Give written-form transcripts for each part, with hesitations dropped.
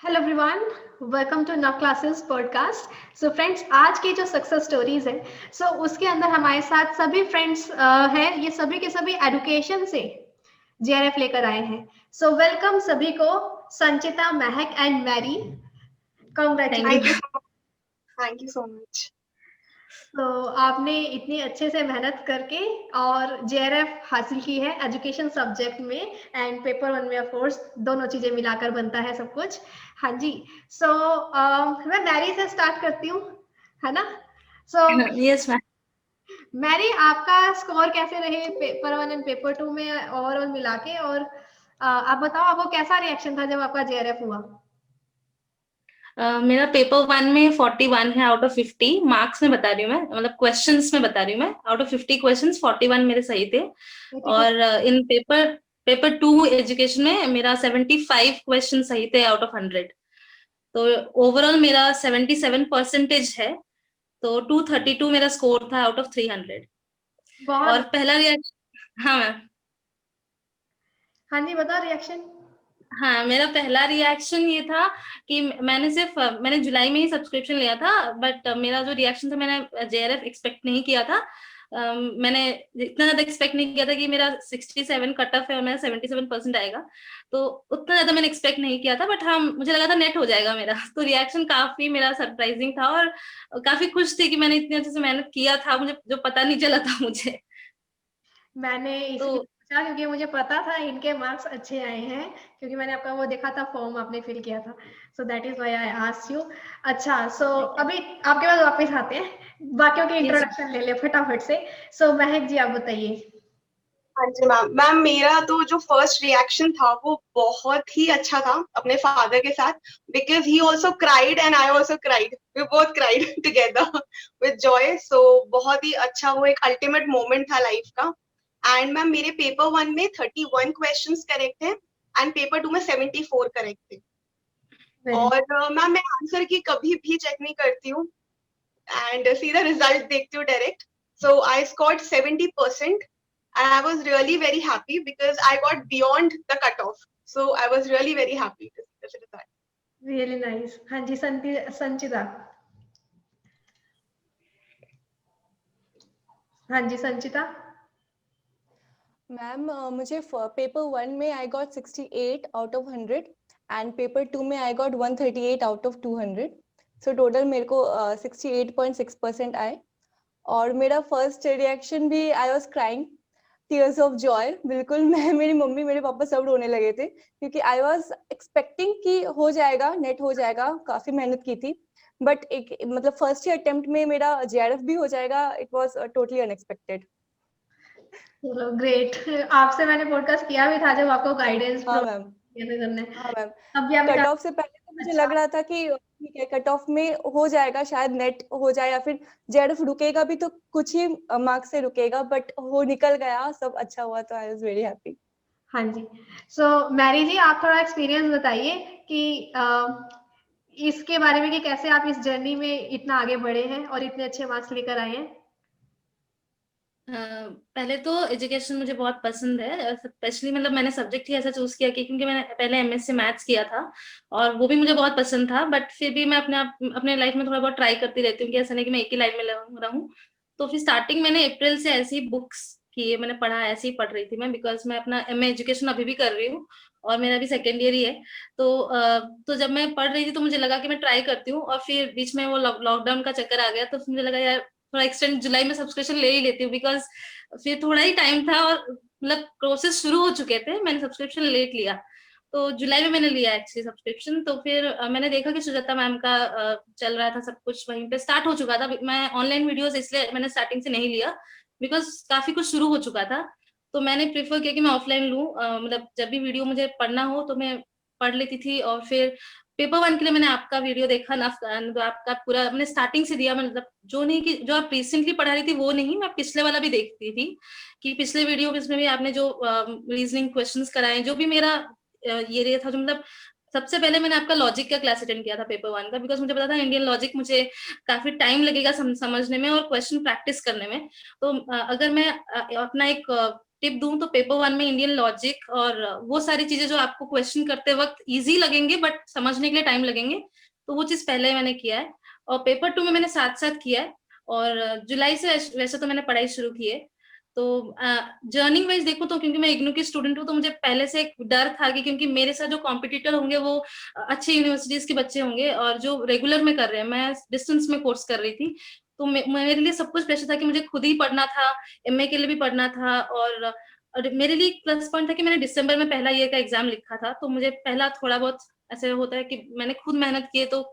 Hello everyone, welcome to नव classes podcast. So friends, आज की जो सक्सेस स्टोरीज है उसके अंदर हमारे साथ सभी फ्रेंड्स हैं। ये सभी के सभी एडुकेशन से जेआरएफ लेकर आए हैं। सो वेलकम सभी को, Sanchita, Mahak and Mary. Thank you. Congratulation. Thank you so much. तो आपने इतनी अच्छे से मेहनत करके और जेआरएफ हासिल की है एजुकेशन सब्जेक्ट में, एंड पेपर वन में ऑफ कोर्स दोनों चीजें मिलाकर बनता है सब कुछ। हाँ जी। मैं मैरी से स्टार्ट करती हूँ, है ना? Yes ma'am. मैरी, आपका स्कोर कैसे रहे paper one and paper two में ओवरऑल मिला के? और आप बताओ, आपको कैसा रिएक्शन था जब आपका जेआरएफ हुआ? मेरा पेपर वन में 41 है आउट ऑफ 50। मार्क्स में बता रही हूँ मैं, मतलब क्वेश्चंस में बता रही हूँ मैं। आउट ऑफ 50 क्वेश्चंस 41 मेरे सही थे। और इन पेपर पेपर टू एजुकेशन में मेरा 75 क्वेश्चन सही थे आउट ऑफ 100। तो ओवरऑल मेरा 77% है। तो 232 मेरा स्कोर था आउट ऑफ 300। बहुत। और पहला रिएक्शन, हाँ मैम, हाँ जी, बताओ रिएक्शन। हाँ, मेरा पहला रिएक्शन ये था कि मैंने जुलाई में ही सब्सक्रिप्शन लिया था। बट मेरा जो रिएक्शन था, मैंने जेआरएफ एक्सपेक्ट नहीं किया था। मैंने इतना ज्यादा एक्सपेक्ट नहीं किया था कि मेरा 67 कट ऑफ है और मेरा 77% आएगा। तो उतना ज्यादा मैंने एक्सपेक्ट नहीं किया था। बट हाँ, मुझे लगा था नेट हो जाएगा मेरा। तो रिएक्शन काफी मेरा सरप्राइजिंग था और काफी खुश थी कि मैंने इतनी अच्छे से मेहनत किया था, मुझे जो पता नहीं चला था मुझे। मैंने इसलिए तो पूछा क्योंकि मुझे पता था इनके मार्क्स अच्छे आए हैं, क्योंकि मैंने आपका वो देखा था, फॉर्म आपने फिल किया था। So that is why I asked you. अच्छा, अभी आपके पास वापस आते हैं, बाकियों के यस। इंट्रोडक्शन ले ले फटाफट से। महक जी, आप बताइए। हाँ जी मैम। मैम, मेरा तो जो फर्स्ट रिएक्शन था वो बहुत ही अच्छा था अपने फादर के साथ, because he also cried and I also cried. We both cried together with joy. So बहुत ही अच्छा, वो एक अल्टीमेट मोमेंट था लाइफ का। एंड मैम, मेरे पेपर वन में 31 क्वेश्चंस करेक्ट थे एंड पेपर टू में 74 करेक्ट थे। और मैम, मैं आंसर की कभी भी चेक नहीं करती हूँ एंड सीधा रिजल्ट देखती हूँ direct. So I scored 70% and I was really very happy because I got beyond the cutoff. So I was really very happy to see this result. Really nice. हाँ जी, संचिता। हाँ जी, संचिता। मैम, मुझे paper one में I got 68 out of 100 and paper two में I got 138 out of 200। So total मेरे को 68.6% आए। और मेरा फर्स्ट रिएक्शन भी, I was crying tears of joy. बिल्कुल मैं, मेरी मम्मी, मेरे पापा सब रोने लगे थे, क्योंकि आई वाज एक्सपेक्टिंग कि हो जाएगा, नेट हो जाएगा। काफी मेहनत की थी, बट एक मतलब फर्स्ट ही अटेम्प्ट में मेरा जेआरएफ भी हो जाएगा, इट वाज टोटली अनएक्सपेक्टेड। चलो ग्रेट। आपसे मैंने पॉडकास्ट किया भी था जब आपको गाइडेंस हाँ मैम। करने। हाँ मैम। अब भी आपने कट कहा। ऑफ से पहले तो मुझे अच्छा। लग रहा था कि ठीक है, कट ऑफ में हो जाएगा, शायद नेट हो जाए या फिर जेआरएफ रुकेगा भी तो कुछ ही मार्क्स से रुकेगा, बट वो निकल गया, सब अच्छा हुआ, तो आई वाज वेरी हैप्पी। हाँ जी। मैरी जी, आप थोड़ा एक्सपीरियंस बताइए कि इसके बारे में कि कैसे आप इस जर्नी में इतना आगे बढ़े हैं और इतने अच्छे मार्क्स लेकर आए हैं। पहले तो एजुकेशन मुझे बहुत पसंद है, स्पेशली मतलब मैंने सब्जेक्ट ही ऐसा चूज किया कि क्योंकि मैंने पहले एमएससी मैथ्स किया था और वो भी मुझे बहुत पसंद था। बट फिर भी मैं अपने लाइफ में थोड़ा बहुत ट्राई करती रहती हूँ कि ऐसा नहीं कि मैं एक ही लाइन में रहूं। तो फिर स्टार्टिंग मैंने अप्रैल से ऐसी बुक्स की मैंने पढ़ा, ऐसे ही पढ़ रही थी मैं, बिकॉज मैं अपना एमए एजुकेशन अभी भी कर रही हूँ और मेरा भी सेकेंड ईयर ही है। तो जब मैं पढ़ रही थी तो मुझे लगा कि मैं ट्राई करती हूँ, और फिर बीच में वो लॉकडाउन का चक्कर आ गया, तो फिर मुझे लगा यार थोड़ा एक्सटेंड जुलाई में सब्सक्रिप्शन ले ही लेती हूँ, बिकॉज फिर थोड़ा ही टाइम था और मतलब कोर्सेज शुरू हो चुके थे, मैंने सब्सक्रिप्शन लेट लिया। तो जुलाई में मैंने लिया एक्चुअली सब्सक्रिप्शन। तो फिर मैंने देखा कि सुजाता मैम का चल रहा था, सब कुछ वहीं पे स्टार्ट हो चुका था। मैं ऑनलाइन वीडियोस इसलिए मैंने स्टार्टिंग से नहीं लिया, बिकॉज काफी कुछ शुरू हो चुका था। तो मैंने प्रेफर किया कि मैं ऑफलाइन लूँ, मतलब जब भी वीडियो मुझे पढ़ना हो तो मैं पढ़ लेती थी। और फिर पेपर वन के लिए मैंने आपका वीडियो देखा ना, तो आपका पूरा मैंने स्टार्टिंग से दिया, मतलब जो नहीं कि जो आप रिसेंटली पढ़ा रही थी वो नहीं, मैं पिछले वाला भी देखती थी कि पिछले वीडियो में भी आपने जो रीजनिंग क्वेश्चंस कराए, जो भी मेरा ये था, जो मतलब सबसे पहले मैंने आपका लॉजिक का क्लास अटेंड किया था पेपर वन का, बिकॉज मुझे पता था इंडियन लॉजिक मुझे काफी टाइम लगेगा समझने में और क्वेश्चन प्रैक्टिस करने में। तो अगर मैं अपना एक टिप दूं तो पेपर 1 में इंडियन लॉजिक और वो सारी चीजें जो आपको क्वेश्चन करते वक्त इजी लगेंगे बट समझने के लिए टाइम लगेंगे, तो वो चीज पहले मैंने किया है। और पेपर 2 में मैंने साथ साथ किया है, और जुलाई से वैसे तो मैंने पढ़ाई शुरू की है। तो जर्निंग वाइज देखो तो क्योंकि मैं इग्नू की स्टूडेंट हूँ, तो मुझे पहले से एक डर था कि क्योंकि मेरे साथ जो कॉम्पिटिटर होंगे वो अच्छे यूनिवर्सिटीज के बच्चे होंगे, और जो रेगुलर में कर रहे हैं, मैं डिस्टेंस में कोर्स कर रही थी, तो मेरे लिए सब कुछ प्रेशर था कि मुझे खुद ही पढ़ना था, एमए के लिए भी पढ़ना था। और मेरे लिए प्लस पॉइंट था कि मैंने दिसंबर में पहला ईयर का एग्जाम लिखा था, तो मुझे पहला थोड़ा बहुत ऐसे होता है कि मैंने खुद मेहनत की है। तो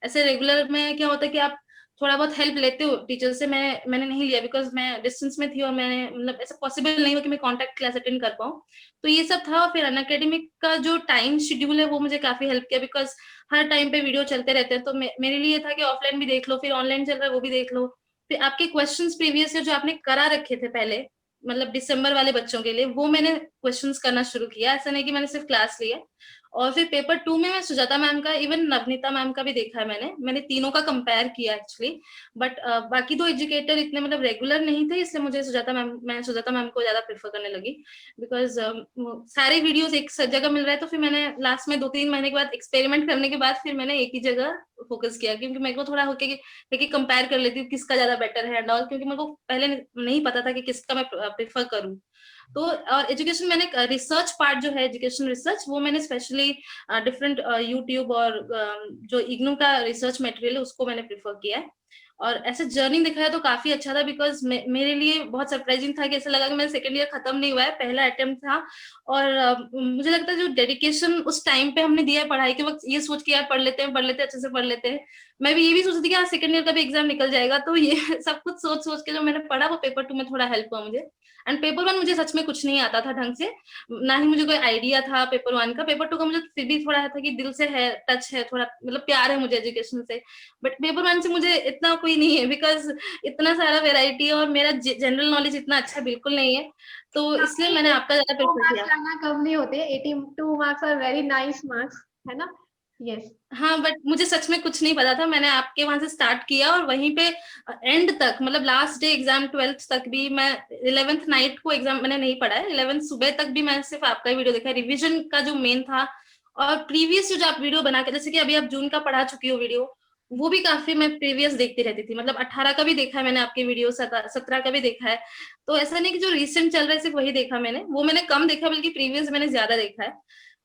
ऐसे रेगुलर में क्या होता है कि आप थोड़ा बहुत हेल्प लेते हो टीचर से, मैंने नहीं लिया बिकॉज मैं डिस्टेंस में थी और मैंने मतलब ऐसा पॉसिबल नहीं हो कि मैं कॉन्टैक्ट क्लास अटेंड कर पाऊँ। तो ये सब था। और फिर अनअकैडमिक का जो टाइम शेड्यूल है वो मुझे काफी हेल्प किया, बिकॉज हर टाइम पे वीडियो चलते रहते हैं। तो मेरे लिए था कि ऑफलाइन भी देख लो, फिर ऑनलाइन चल रहा है वो भी देख लो, फिर आपके क्वेश्चंस प्रीवियस ईयर जो आपने करा रखे थे पहले, मतलब दिसंबर वाले बच्चों के लिए, वो मैंने क्वेश्चंस करना शुरू किया। ऐसा नहीं कि मैंने सिर्फ क्लास लिया। और फिर पेपर 2 में मैं सुजाता मैम का, इवन नवनीता मैम का भी देखा है मैंने तीनों का कंपेयर किया एक्चुअली। बट बाकी दो एजुकेटर इतने मतलब रेगुलर नहीं थे, इसलिए मैं सुजाता मैम को ज्यादा प्रेफर करने लगी, बिकॉज सारे वीडियोस एक जगह मिल रहा है। तो फिर मैंने लास्ट में 2-3 महीने के बाद एक्सपेरिमेंट करने के बाद फिर मैंने एक ही जगह फोकस किया, क्योंकि मेरे को थोड़ा होके कि कंपेयर कर लेती हूँ किसका ज्यादा बेटर है एंड ऑल, क्योंकि मेरे को पहले नहीं पता था कि किसका मैं प्रेफर करूँ। तो और एजुकेशन मैंने रिसर्च पार्ट जो है, एजुकेशन रिसर्च, वो मैंने स्पेशली डिफरेंट यूट्यूब और जो इग्नू का रिसर्च मटेरियल है उसको मैंने प्रेफर किया है। और ऐसे जर्नी देखा है तो काफी अच्छा था, बिकॉज मेरे लिए बहुत सरप्राइजिंग था कि ऐसा लगा कि मेरा सेकंड ईयर खत्म नहीं हुआ है, पहला अटेम्प्ट था। और मुझे लगता है जो डेडिकेशन उस टाइम पे हमने दिया है पढ़ाई के वक्त, ये सोच के यार पढ़ लेते हैं अच्छे से पढ़ लेते हैं। मैं भी ये भी सोचती थी कि हाँ सेकंड ईयर का भी एग्जाम निकल जाएगा, तो ये सब कुछ सोच सोच के जो मैंने पढ़ा वो पेपर 2 में थोड़ा हेल्प हुआ मुझे। एंड पेपर 1 मुझे सच में कुछ नहीं आता था ढंग से, ना ही मुझे कोई आइडिया था पेपर 1 का। पेपर 2 का मुझे फिर भी थोड़ा था कि दिल से है, टच है, थोड़ा मतलब प्यार है मुझे एजुकेशन से। बट पेपर 1 से मुझे इतना कोई नहीं है, बिकॉज इतना सारा वेराइटी है और मेरा जनरल नॉलेज इतना अच्छा बिल्कुल नहीं है, तो इसलिए मैंने आपका ज्यादा प्रेफर किया। लाना कम नहीं होते, 82 marks are very nice marks, है ना? यस। हाँ, बट मुझे सच में कुछ नहीं पता था। मैंने आपके वहां से स्टार्ट किया और वहीं पे एंड तक, मतलब लास्ट डे एग्जाम 12th तक भी, मैं 11th नाइट को एग्जाम मैंने नहीं पढ़ा है, 11th सुबह तक भी मैं सिर्फ आपका ही वीडियो देखा है, रिविजन का जो मेन था। और प्रीवियस जो आप वीडियो बना के, जैसे कि अभी आप जून का पढ़ा चुकी हो वीडियो, वो भी काफी मैं प्रीवियस देखती रहती थी। मतलब 18 का भी देखा है मैंने आपके वीडियो, 17 का भी देखा है। तो ऐसा नहीं कि जो रिसेंट चल रहा है सिर्फ वही देखा मैंने, वो मैंने कम देखा, बल्कि प्रीवियस मैंने ज्यादा देखा है।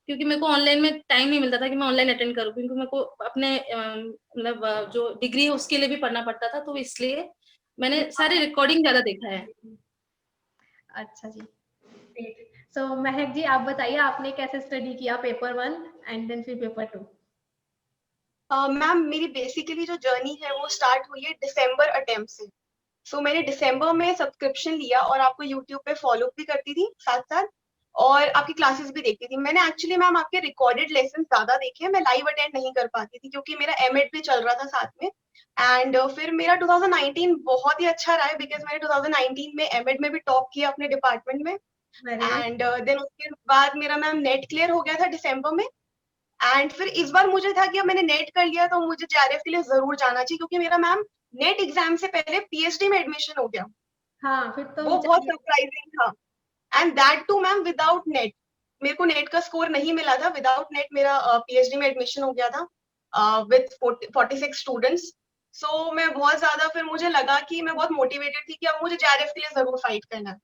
क्योंकि मेरे को ऑनलाइन में टाइम नहीं मिलता था कि मैं ऑनलाइन अटेंड करूँ, क्योंकि मेरे को अपने मतलब जो डिग्री है उसके लिए भी पढ़ना पड़ता था, तो इसलिए मैंने सारे रिकॉर्डिंग ज्यादा देखा है। अच्छा जी, ग्रेट। सो महक जी, आप बताइए आपने कैसे स्टडी किया पेपर 1 एंड देन फिर पेपर 2? मैम मेरी बेसिकली जो जर्नी है वो स्टार्ट हुई है दिसंबर अटेम्प्ट से। सो मैंने दिसंबर में सब्सक्रिप्शन लिया और आपको यूट्यूब पे फॉलो भी करती थी साथ साथ, और आपकी क्लासेस भी देखती थी। मैंने एक्चुअली मैम आपके रिकॉर्डेड लेसन ज्यादा देखे हैं, मैं लाइव अटेंड नहीं कर पाती थी क्योंकि मेरा एमएड भी चल रहा था साथ में। एंड फिर मेरा 2019 बहुत ही अच्छा रहा है, बिकॉज मैंने 2019 में एमएड में भी टॉप किया अपने डिपार्टमेंट में। एंड देन उसके बाद मेरा मैम नेट क्लियर हो गया था दिसंबर में। एंड फिर इस बार मुझे था कि अब मैंने नेट कर लिया तो मुझे जेआरएफ के लिए जरूर जाना चाहिए, क्योंकि मेरा मैम नेट एग्जाम से पहले पीएचडी में एडमिशन हो गया। हाँ, फिर तो वो बहुत सरप्राइजिंग था। And that too ma'am without net. मेरे को नेट का स्कोर नहीं मिला था, विदाउट नेट मेरा पीएचडी में एडमिशन हो गया था विद 46 स्टूडेंट्स। सो मैं बहुत ज्यादा, फिर मुझे लगा कि मैं बहुत मोटिवेटेड थी कि अब मुझे जेआरएफ के लिए जरूर फाइट करना है।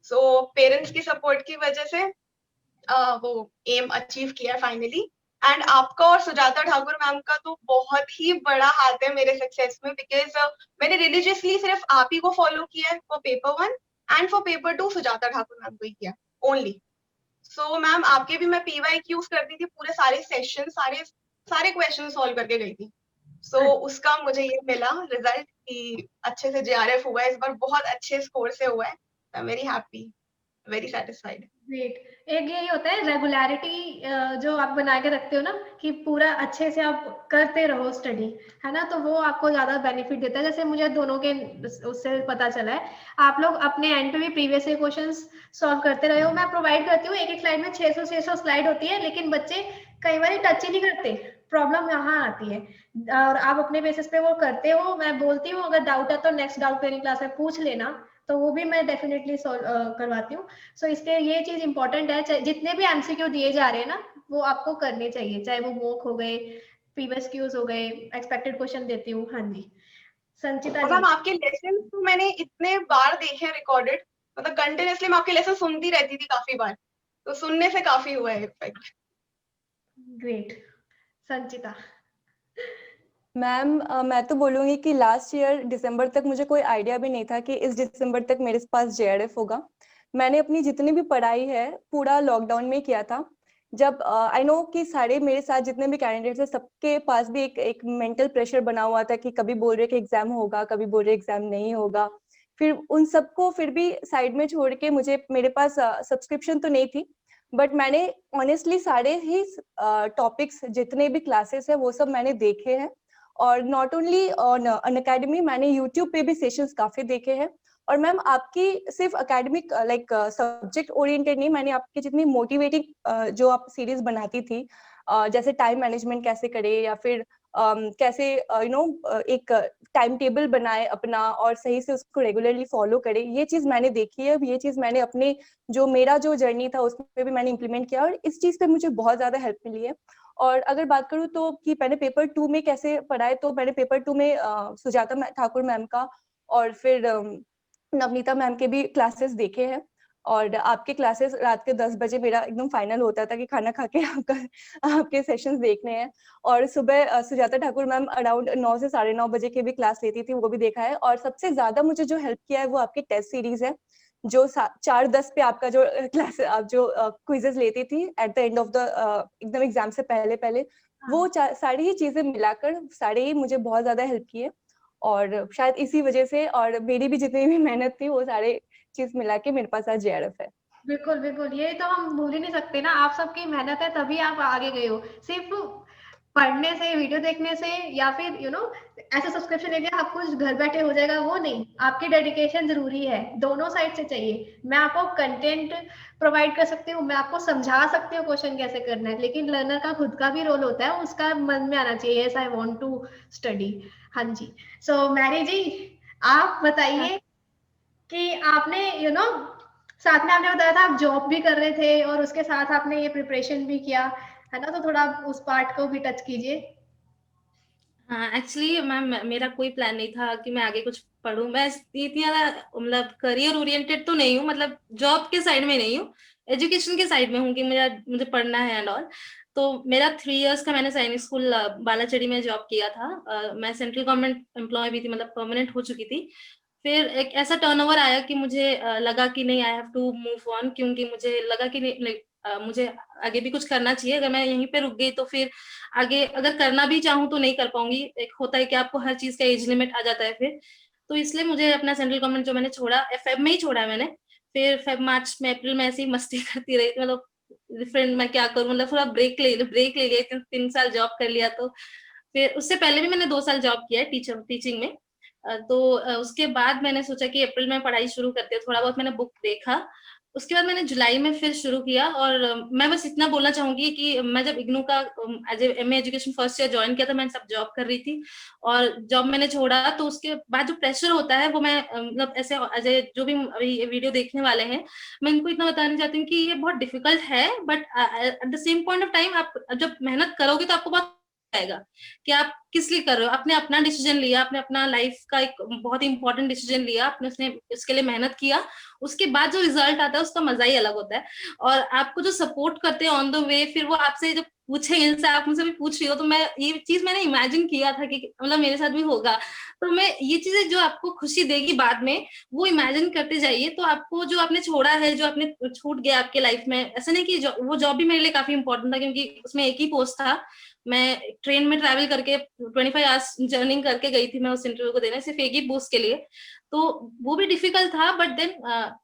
सो पेरेंट्स की सपोर्ट की वजह से वो एम अचीव किया फाइनली। एंड आपका और सुजाता ठाकुर मैम का तो बहुत ही बड़ा हाथ है मेरे सक्सेस में, बिकॉज मैंने रिलीजियसली सिर्फ आप ही को फॉलो किया है for paper 1 and for paper 2 Sujata Thakur ma'am को ही किया ओनली। सो मैम आपके भी मैं PYQs करती थी, पूरे सारे सेशन सारे क्वेश्चन सॉल्व करके गई थी। सो उसका मुझे ये मिला रिजल्ट कि अच्छे से जेआरएफ हुआ है इस बार, बहुत अच्छे स्कोर से हुआ है। I am very happy, very satisfied. Great. एक यही होता है रेगुलरिटी, जो आप बना के रखते हो ना, कि पूरा अच्छे से आप करते रहो स्टडी, है ना, तो वो आपको ज्यादा बेनिफिट देता है। जैसे मुझे दोनों के उससे पता चला है, आप लोग अपने एंड पे भी प्रीवियस ईयर क्वेश्चंस सॉल्व करते रहे हो। मैं प्रोवाइड करती हूँ, एक एक स्लाइड में 600 स्लाइड होती है, लेकिन बच्चे कई बार टच ही नहीं करते। प्रॉब्लम यहाँ आती है, और आप अपने बेसिस पे वो करते हो। मैं बोलती हूँ अगर डाउट है तो नेक्स्ट डाउट ट्रेनिंग क्लास में पूछ लेना, तो वो भी मैं डेफिनेटली करवाती हूँ। सो इसलिए ये चीज इंपॉर्टेंट है, जितने भी एमसीक्यू दिए जा रहे हैं ना वो आपको करने चाहिए, चाहे वो मॉक हो गए, प्रीवियस क्यूज हो गए, एक्सपेक्टेड क्वेश्चन देती हूँ। हाँ जी संचिता और जी। मैम आपके लेसन तो मैंने इतने बार देखे रिकॉर्डेड, मतलब कंटिन्यूअसली मैं आपके लेसन सुनती रहती थी काफी बार, तो सुनने से काफी हुआ है इफेक्ट। ग्रेट। संचिता। मैम मैं तो बोलूंगी कि लास्ट ईयर दिसंबर तक मुझे कोई आइडिया भी नहीं था कि इस दिसंबर तक मेरे पास जेआरएफ होगा। मैंने अपनी जितनी भी पढ़ाई है पूरा लॉकडाउन में किया था। जब आई नो कि सारे मेरे साथ जितने भी कैंडिडेट्स हैं सबके पास भी एक मेंटल प्रेशर बना हुआ था कि कभी बोल रहे कि एग्जाम होगा, कभी बोल रहे एग्जाम नहीं होगा। फिर उन सबको फिर भी साइड में छोड़ के मुझे, मेरे पास सब्सक्रिप्शन तो नहीं थी, बट मैंने ऑनेस्टली सारे ही टॉपिक्स जितने भी क्लासेस है वो सब मैंने देखे हैं। और नॉट ओनली ऑन अनअकैडमी, मैंने यूट्यूब पे भी सेशंस काफी देखे हैं। और मैम आपकी सिर्फ अकेडमिक लाइक सब्जेक्ट ओरिएंटेड नहीं, मैंने आपकी जितनी मोटिवेटिंग जो आप सीरीज बनाती थी, जैसे टाइम मैनेजमेंट कैसे करे या फिर कैसे यू नो एक टाइम टेबल बनाए अपना और सही से उसको रेगुलरली फॉलो करे, ये चीज मैंने देखी है। ये चीज मैंने अपने जो मेरा जो जर्नी था उसमें भी मैंने इम्प्लीमेंट किया और इस चीज पे मुझे बहुत ज्यादा हेल्प मिली है। और अगर बात करूँ तो कि मैंने पेपर 2 में कैसे पढ़ा है, तो मैंने पेपर 2 में सुजाता ठाकुर मैम का और फिर नवनीता मैम के भी क्लासेस देखे हैं। और आपके क्लासेस रात के 10 बजे मेरा एकदम फाइनल होता था कि खाना खा के आपके सेशंस देखने हैं। और सुबह सुजाता ठाकुर मैम अराउंड 9 से 9:30 बजे के भी क्लास लेती थी, वो भी देखा है। और सबसे ज्यादा मुझे जो हेल्प किया है वो आपकी टेस्ट सीरीज है, जो 4:10 पे आपका जो क्लास आप जो क्विजेस लेती थी at the end of the एकदम एग्जाम से पहले पहले, वो सारी ही चीजें मिलाकर सारे ही मुझे बहुत ज्यादा हेल्प किए। और शायद इसी वजह से और मेरी भी जितनी भी मेहनत थी वो सारे चीज मिला के मेरे पास आज जेआरएफ है। बिल्कुल बिल्कुल, ये तो हम भूल ही नहीं सकते ना, आप सबकी मेहनत है तभी आप आगे गए हो। सिर्फ पढ़ने से, वीडियो देखने से या फिर ऐसे सब्सक्रिप्शन ले लिया आप कुछ घर बैठे हो जाएगा, वो नहीं। आपकी डेडिकेशन जरूरी है, दोनों साइड से चाहिए। मैं आपको कंटेंट प्रोवाइड कर सकती हूँ, मैं आपको समझा सकती हूँ क्वेश्चन कैसे करना है, लेकिन लर्नर का खुद का भी रोल होता है, उसका मन में आना चाहिए yes I want to study. हाँ जी। सो मैरी जी आप बताइए कि आपने साथ में आपने बताया था आप जॉब भी कर रहे थे और उसके साथ आपने ये प्रिपरेशन भी किया है ना, तो थोड़ा आप उस पार्ट को भी टच कीजिए। हाँ एक्चुअली मैम मेरा कोई प्लान नहीं था कि मैं आगे कुछ पढूं। मैं इतनी ज्यादा मतलब करियर ओरिएंटेड तो नहीं हूँ, मतलब जॉब के साइड में नहीं हूँ, एजुकेशन के साइड में हूँ कि मुझे पढ़ना है एंड ऑल। तो मेरा 3 इयर्स का मैंने सैनिक स्कूल बालाचड़ी में जॉब किया था। मैं सेंट्रल गवर्नमेंट एम्प्लॉय भी थी, मतलब परमानेंट हो चुकी थी। फिर एक ऐसा टर्नओवर आया कि मुझे लगा कि नहीं, I have to move on, क्योंकि मुझे लगा कि नहीं, मुझे आगे भी कुछ करना चाहिए। अगर मैं यहीं पे रुक गई तो फिर आगे अगर करना भी चाहूँ तो नहीं कर पाऊंगी। एक होता है कि आपको हर चीज का एज लिमिट आ जाता है फिर। तो इसलिए मुझे अपना सेंट्रल गवर्नमेंट जो मैंने छोड़ा, फेब में ही छोड़ा है मैंने। फिर फेब मार्च में अप्रैल में ऐसे ही मस्ती करती रही, मतलब डिफरेंट मैं क्या करूँ, मतलब थोड़ा ब्रेक ले लिया, 3 साल जॉब कर लिया। तो फिर उससे पहले भी मैंने 2 साल जॉब किया है टीचिंग में। तो उसके बाद मैंने सोचा कि अप्रैल में पढ़ाई शुरू करते हैं। थोड़ा बहुत मैंने बुक देखा, उसके बाद मैंने जुलाई में फिर शुरू किया। और मैं बस इतना बोलना चाहूंगी कि मैं जब इग्नू का as MA education first year join किया था, मैं सब जॉब कर रही थी। और जॉब मैंने छोड़ा तो उसके बाद जो प्रेशर होता है वो मैं मतलब ऐसे अजय जो भी अभी वीडियो देखने वाले हैं, मैं इनको इतना बताना चाहती हूँ कि ये बहुत डिफिकल्ट है, but at the same point of time आप जब मेहनत करोगे तो आपको बहुत आएगा कि आप किस लिए कर रहे हो। आपने अपना डिसीजन लिया, आपने अपना लाइफ का एक बहुत ही इंपॉर्टेंट डिसीजन लिया, आपने उसके लिए मेहनत किया, उसके बाद जो रिजल्ट आता है उसका मजा ही अलग होता है। और आपको जो सपोर्ट करते हैं ऑन द वे, फिर वो आपसे जब पूछेंगे, जैसे आप मुझसे भी पूछ रही हो, तो मैं ये चीज मैंने इमेजिन किया था कि मतलब मेरे साथ भी होगा। तो मैं ये चीजें जो आपको खुशी देगी बाद में, वो इमेजिन करते जाइए। तो आपको जो आपने छोड़ा है, जो आपने छूट गया आपके लाइफ में, ऐसा नहीं कि वो जॉब भी मेरे लिए काफी इंपॉर्टेंट था, क्योंकि उसमें एक ही पोस्ट था। मैं ट्रेन में ट्रैवल करके 25 आवर्स जर्निंग करके गई थी मैं उस इंटरव्यू को देने, सिर्फ एक ही पोस्ट के लिए। तो वो भी डिफिकल्ट था, बट देन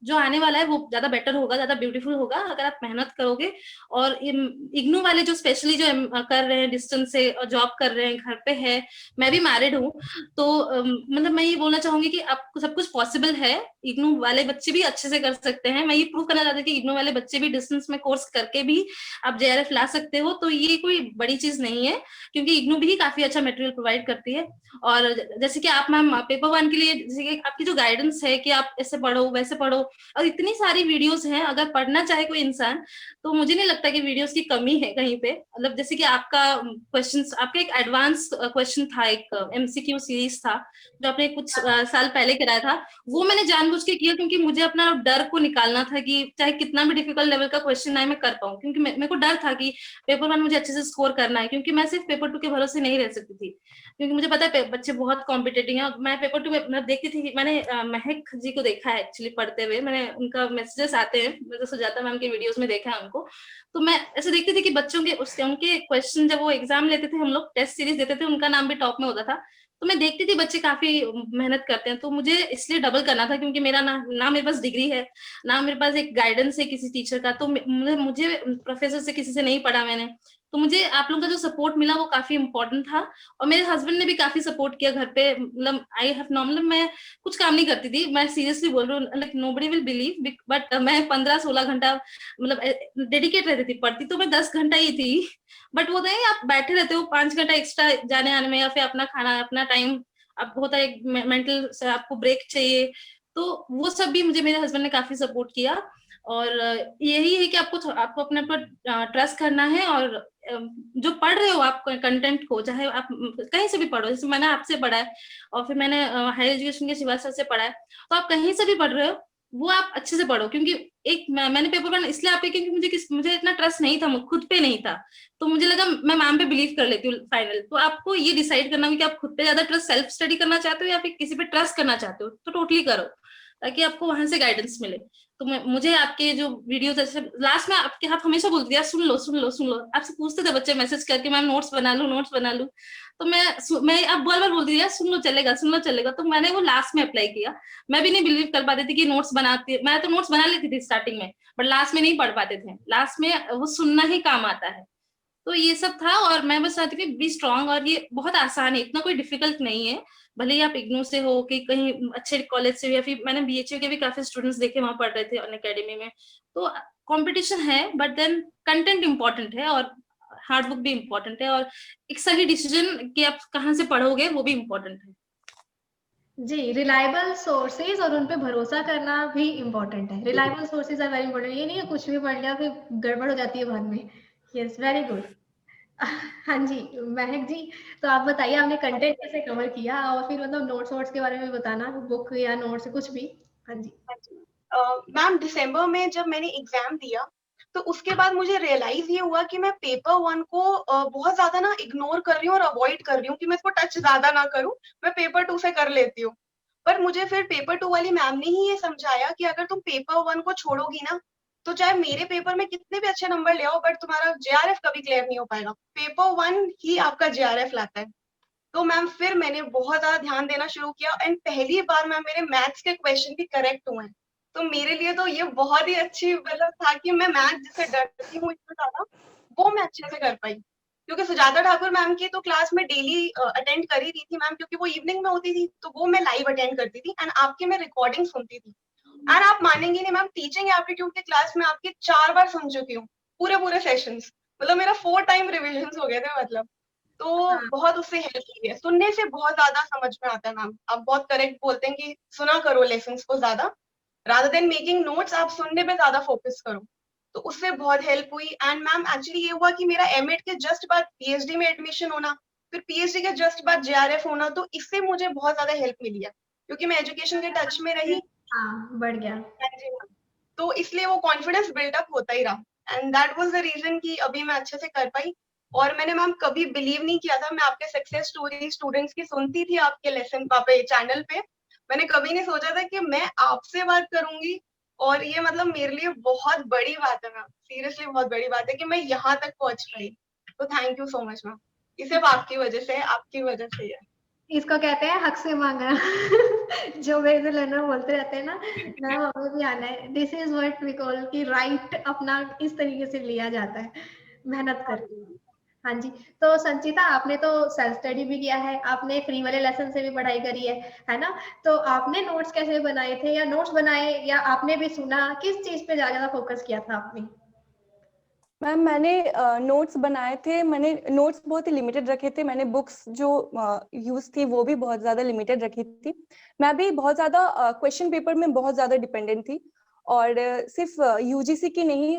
जो आने वाला है वो ज्यादा बेटर होगा, ज्यादा ब्यूटीफुल होगा अगर आप मेहनत करोगे। और इग्नू वाले जो स्पेशली जो कर रहे हैं डिस्टेंस से और जॉब कर रहे हैं, घर पे है, मैं भी मैरिड हूँ, तो मतलब मैं ये बोलना चाहूंगी कि आपको सब कुछ पॉसिबल है। इग्नू वाले बच्चे भी अच्छे से कर सकते हैं। मैं ये प्रूव करना चाहती हूँ कि इग्नू वाले बच्चे भी डिस्टेंस में कोर्स करके भी आप जेआरएफ ला सकते हो। तो ये कोई बड़ी चीज नहीं है, क्योंकि इग्नू भी काफी अच्छा मटेरियल प्रोवाइड करती है। और जैसे कि आप मैम पेपर 1 के लिए, जैसे कि आपकी आपकी जो गाइडेंस है कि आप ऐसे पढ़ो वैसे पढ़ो, और इतनी सारी वीडियोस हैं, अगर पढ़ना चाहे कोई इंसान तो मुझे नहीं लगता कि वीडियोस की कमी है कहीं पे। मतलब जैसे कि आपका क्वेश्चंस, आपका एक एडवांस क्वेश्चन था, एक एमसीक्यू सीरीज था जो आपने कुछ साल पहले कराया था, वो मैंने जानबूझ के किया क्योंकि मुझे अपना डर को निकालना था कि चाहे कितना भी डिफिकल्ट लेवल का क्वेश्चन आए मैं कर पाऊँ, क्योंकि मेरे को डर था कि पेपर 1 मुझे अच्छे से स्कोर करना है, क्योंकि मैं सिर्फ पेपर 2 के भरोसे नहीं रह सकती थी, क्योंकि मुझे पता है बच्चे बहुत कॉम्पिटेटिव हैं। और मैं पेपर 2 में देखती थी, मैंने महक जी को देखा है एक्चुअली पढ़ते हुए, मैंने उनका मैसेजेस आते हैं, मैंने सुजाता मैम के वीडियोस में देखा है उनको, तो मैं ऐसे देखती थी कि बच्चों के उसके उनके क्वेश्चन जब वो एग्जाम लेते थे, हम लोग टेस्ट सीरीज देते थे, उनका नाम भी टॉप में होता था, तो मैं देखती थी बच्चे काफी मेहनत करते हैं, तो मुझे इसलिए डबल करना था, क्योंकि मेरा ना मेरे पास डिग्री है, ना मेरे पास एक गाइडेंस है किसी टीचर का, तो मुझे प्रोफेसर से किसी से नहीं पढ़ा मैंने, तो मुझे आप लोगों का जो सपोर्ट मिला वो काफी इंपॉर्टेंट था। और मेरे हस्बैंड ने भी काफी सपोर्ट किया घर पे, मतलब आई हैव नॉर्मल, मैं कुछ काम नहीं करती थी, मैं सीरियसली बोल रही हूँ, like nobody will believe, but मैं 15-16 घंटा मतलब डेडिकेट रहती थी, पढ़ती तो मैं 10 घंटा ही थी, बट वो नहीं, आप बैठे रहते हो 5 घंटा एक्स्ट्रा जाने आने में, या फिर अपना खाना अपना टाइम, अब होता है मेंटल से आपको ब्रेक चाहिए, तो वो सब भी मुझे मेरे हस्बैंड ने काफी सपोर्ट किया। और यही है कि आपको अपने पर ट्रस्ट करना है, और जो पढ़ रहे हो आप कंटेंट को, चाहे आप कहीं से भी पढ़ो, जैसे मैंने आपसे पढ़ा है और फिर मैंने हायर एजुकेशन के शिवा सर से पढ़ा है, तो आप कहीं से भी पढ़ रहे हो वो आप अच्छे से पढ़ो, क्योंकि एक मैंने पेपर 1 इसलिए आप, क्योंकि मुझे इतना ट्रस्ट नहीं था, खुद पे नहीं था, तो मुझे लगा मैं मैम पे बिलीव कर लेती हूँ फाइनल। तो आपको ये डिसाइड करना है कि आप खुद पे ज्यादा ट्रस्ट, सेल्फ स्टडी करना चाहते हो या फिर किसी पे ट्रस्ट करना चाहते हो, तो टोटली करो, ताकि आपको वहां से गाइडेंस मिले। तो मुझे आपके जो वीडियोस, जैसे लास्ट में आपके आप हमेशा बोलती थी सुन लो सुन लो सुन लो, आपसे पूछते थे बच्चे मैसेज करके मैम नोट्स बना लूं नोट्स बना लूं, तो मैं अब बार बार बोलती थी सुन लो चलेगा, तो मैंने वो लास्ट में अप्लाई किया। मैं भी नहीं बिलीव कर पाती थी कि नोट्स बनाती, मैं तो नोट्स बना लेती थी स्टार्टिंग में, बट लास्ट में नहीं पढ़ पाते थे, लास्ट में वो सुनना ही काम आता है। तो ये सब था, और मैं बस चाहती थी बी स्ट्रांग, और ये बहुत आसान है, इतना कोई डिफिकल्ट नहीं है, भले ही आप इग्नू से हो कि कहीं अच्छे कॉलेज से, या फिर मैंने बीएचयू के भी काफी स्टूडेंट्स देखे वहां पढ़ रहे थे अन अकेडमी में, तो कंपटीशन है, बट देन कंटेंट इंपॉर्टेंट है, और हार्ड वर्क भी इम्पोर्टेंट है, और एक सही डिसीजन कि आप कहाँ से पढ़ोगे वो भी इम्पोर्टेंट है। जी, रिलायबल सोर्सेज और उन पे भरोसा करना भी इम्पोर्टेंट है। Reliable sources are very important, ये नहीं है कुछ भी पढ़ लिया फिर गड़बड़ हो जाती है बाद में। Yes, very good. हाँ जी, महक जी, तो आप बताइए आपने कंटेंट कैसे कवर किया, और फिर मतलब नोट्स वोट्स के बारे में बताना, बुक या नोट्स कुछ भी। हाँ जी। मैम दिसंबर में जब मैंने एग्जाम दिया तो उसके बाद मुझे रियलाइज ये हुआ कि मैं पेपर 1 को बहुत ज्यादा ना इग्नोर कर रही हूँ और अवॉइड कर रही हूँ कि मैं इसको टच ज्यादा ना करूँ, मैं पेपर 2 से कर लेती हूँ। पर मुझे फिर पेपर 2 वाली मैम ने ही ये समझाया कि अगर तुम पेपर 1 को छोड़ोगी ना, तो चाहे मेरे पेपर में कितने भी अच्छे नंबर ले आओ, बट तुम्हारा जेआरएफ कभी क्लियर नहीं हो पाएगा। पेपर 1 ही आपका जेआरएफ लाता है। तो मैम फिर मैंने बहुत ज्यादा ध्यान देना शुरू किया, एंड पहली बार मैम मेरे मैथ्स के क्वेश्चन भी करेक्ट हुए हैं। तो मेरे लिए तो ये बहुत ही अच्छी मतलब था कि मैं मैथ जिससे डरती हूँ इतना ज्यादा, वो मैं अच्छे से कर पाई। क्योंकि सुजाता ठाकुर मैम की तो क्लास में डेली अटेंड कर ही रही थी मैम, क्योंकि वो इवनिंग में होती थी, तो वो मैं लाइव अटेंड करती थी, एंड आपके मैं रिकॉर्डिंग सुनती थी। एंड आप मानेंगे नहीं मैम, टीचिंग एप्टीट्यूड के क्लास में आपकी 4 बार सुन चुकी हूँ, पूरे सेशंस, मतलब मेरा 4 टाइम रिविजन हो गए थे मतलब। तो हाँ, बहुत उससे हेल्प की है, सुनने से बहुत ज्यादा समझ में आता है मैम। आप बहुत करेक्ट बोलते हैं कि सुना करो लेसन्स को ज्यादा, रादर देन मेकिंग नोट्स, आप सुनने पे ज्यादा फोकस करो। तो उससे बहुत हेल्प हुई। एंड मैम एक्चुअली ये हुआ कि मेरा एमएड के जस्ट बाद पीएचडी में एडमिशन होना, फिर पीएचडी के जस्ट बाद जेआरएफ होना, तो इससे मुझे बहुत ज्यादा हेल्प मिली है, क्योंकि मैं एजुकेशन के टच में रही। हाँ, बढ़ गया। हाँ जी मैम। तो इसलिए वो कॉन्फिडेंस बिल्डअप होता ही रहा, and that was the reason कि अभी मैं अच्छे से कर पाई। और मैंने मैम कभी बिलीव नहीं किया था, मैं आपके सक्सेस स्टोरी स्टूडेंट्स की सुनती थी आपके लेसन पे चैनल पे, मैंने कभी नहीं सोचा था कि मैं आपसे बात करूंगी। और ये मतलब मेरे लिए बहुत बड़ी बात है मैम, सीरियसली बहुत बड़ी बात है कि मैं यहाँ तक पहुंच पाई। तो thank you so much ma'am, ये सिर्फ आपकी वजह से है, आपकी वजह से है। इसको कहते हैं हक से मांगना। जो मेरे से लर्नर बोलते रहते हैं ना, मैम हमें भी आना है, this is what we call कि राइट अपना इस तरीके से लिया जाता है, मेहनत करके। हाँ जी, तो संचिता आपने तो सेल्फ स्टडी भी किया है, आपने फ्री वाले लेसन से भी पढ़ाई करी है ना? तो आपने नोट्स कैसे बनाए थे, या नोट्स बनाए, या आपने भी सुना, किस चीज पे ज्यादा फोकस किया था आपने? मैम मैंने नोट्स बनाए थे, मैंने नोट्स बहुत ही लिमिटेड रखे थे, मैंने बुक्स जो यूज थी वो भी बहुत ज्यादा लिमिटेड रखी थी। मैं भी बहुत ज्यादा क्वेश्चन पेपर में बहुत ज्यादा डिपेंडेंट थी, और सिर्फ यूजीसी की नहीं,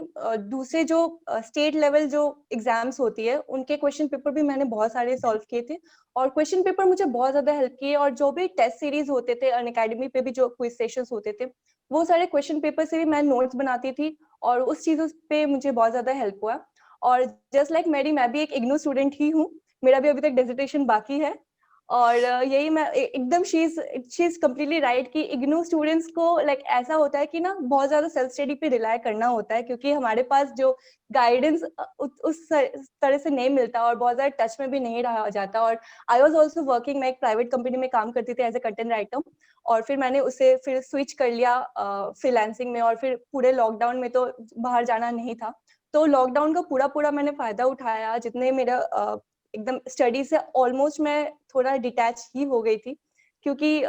दूसरे जो स्टेट लेवल जो एग्जाम्स होती है उनके क्वेश्चन पेपर भी मैंने बहुत सारे सॉल्व किए थे, और क्वेश्चन पेपर मुझे बहुत ज्यादा हेल्प किए। और जो भी टेस्ट सीरीज होते थे अनअकैडमी पे भी जो क्विज सेशंस होते थे, वो सारे क्वेश्चन पेपर से भी मैं नोट्स बनाती थी, और उस चीजों पे मुझे बहुत ज्यादा हेल्प हुआ। और जस्ट लाइक मेरी, मैं भी एक इग्नू स्टूडेंट ही हूँ, मेरा भी अभी तक डिसर्टेशन बाकी है। और यही मैं एकदम शी इज कम्प्लीटली राइट कि इग्नू स्टूडेंट्स को लाइक ऐसा होता है कि ना बहुत ज्यादा सेल्फ स्टडी पे रिलाय करना होता है, क्योंकि हमारे पास जो गाइडेंस उस तरह से नहीं मिलता, और बहुत ज्यादा टच में भी नहीं रहा जाता। और आई वॉज ऑल्सो वर्किंग, मैं एक प्राइवेट कंपनी में काम करती थी एज ए कंटेंट राइटर, और फिर मैंने उसे फिर स्विच कर लिया फ्रीलांसिंग में, और फिर पूरे लॉकडाउन में तो बाहर जाना नहीं था, तो लॉकडाउन का पूरा पूरा मैंने फायदा उठाया। जितने मेरा एकदम स्टडी से ऑलमोस्ट मैं थोड़ा डिटैच ही हो गई थी, क्योंकि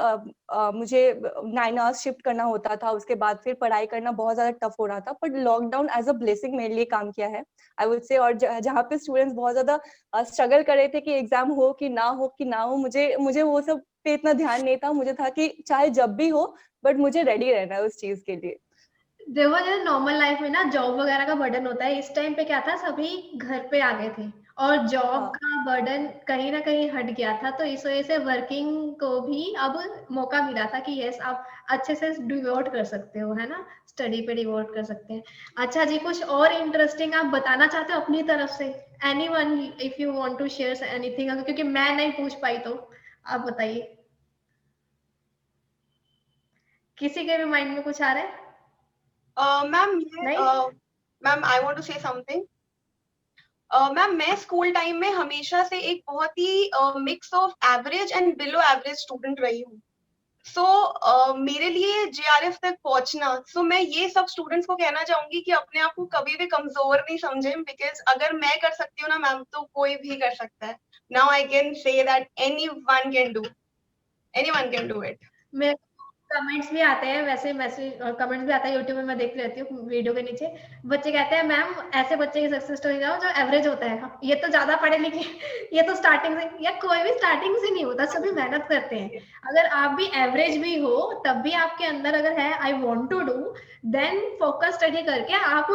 मुझे 9 आवर्स शिफ्ट करना होता था, उसके बाद फिर पढ़ाई करना बहुत ज्यादा टफ हो रहा था। But lockdown as a blessing मेरे लिए काम किया है, आई वुड से। और जहाँ पे स्टूडेंट्स बहुत ज्यादा स्ट्रगल कर रहे थे कि एग्जाम हो कि ना हो कि ना हो, मुझे मुझे वो सब पे इतना ध्यान नहीं था। मुझे था कि चाहे जब भी हो, बट मुझे रेडी रहना है उस चीज के लिए। देखो जैसे नॉर्मल लाइफ में ना जॉब वगैरह का बर्डन होता है, इस टाइम पे क्या था, सभी घर पे आ गए थे और जॉब हाँ का बर्डन कहीं ना कहीं हट गया था, तो इस वजह से वर्किंग को भी अब मौका मिला था कि यस आप अच्छे से डिवोट कर सकते हो, है ना, स्टडी पे डिवोट कर सकते हैं। अच्छा जी, कुछ और इंटरेस्टिंग आप बताना चाहते हो अपनी तरफ से? Anyone if you want to share anything, क्योंकि मैं नहीं पूछ पाई तो आप बताइए, किसी के भी माइंड में कुछ आ रहा है? मैम नहीं? Ma'am I want to say something. Ma'am मैं स्कूल टाइम में हमेशा से एक बहुत ही mix of average and below average student रही हूँ। सो मेरे लिए जेआरएफ तक पहुंचना, मैं ये सब स्टूडेंट्स को कहना चाहूंगी कि अपने आप को कभी भी कमजोर नहीं समझें, बिकॉज अगर मैं कर सकती हूँ ना मैम, तो कोई भी कर सकता है। Now I can say that anyone can do it. मैं कमेंट्स भी आते हैं, वैसे मैसेज और कमेंट्स भी आता है यूट्यूब में, मैं देख लेती हूँ वीडियो के नीचे। बच्चे कहते हैं मैम ऐसे बच्चे की सक्सेस स्टोरी जाओ जो एवरेज होता है, ये तो ज्यादा पढ़े लिखे, ये तो स्टार्टिंग से, या कोई भी स्टार्टिंग से नहीं होता, सभी मेहनत करते हैं। अगर आप भी एवरेज भी हो तब भी आपके अंदर अगर है I want to do, then focus study करके आप